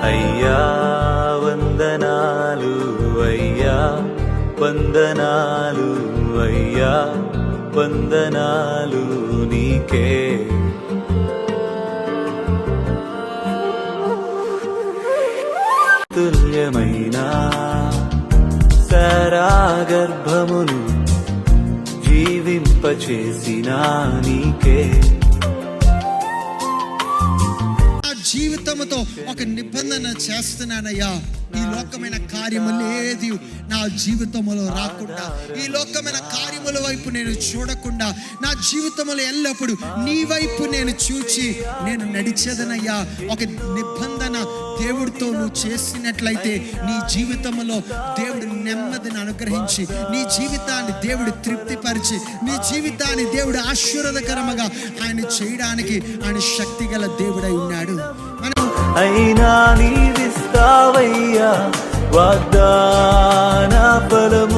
అయ్యా వందనాలు, అయ్యా వందనాలు, అయ్యా వందనాలు నీకే. తుల్యమైన సరాగర్భమును జీవింపచేసిన నీకే. జీవితంతో ఒక నిబంధన చేస్తున్నానయ్యా, ఈ లోకమైన కార్యములు ఏది నా జీవితంలో రాకుండా, ఈ లోకమైన కార్యముల వైపు నేను చూడకుండా, నా జీవితంలో ఎల్లప్పుడూ నీ వైపు నేను చూచి నేను నడిచేదనయ్యా. ఒక నిబంధన దేవుడితో నువ్వు చేసినట్లయితే నీ జీవితంలో దేవుడు నెమ్మదిని అనుగ్రహించి, నీ జీవితాన్ని దేవుడు తృప్తిపరిచి, నీ జీవితాన్ని దేవుడు ఆశీర్వాదకరంగా ఆయన చేయడానికి ఆయన శక్తి గల దేవుడై ఉన్నాడు. అయినా నీవిస్తావయ్యా వాగ్దాన ఫలము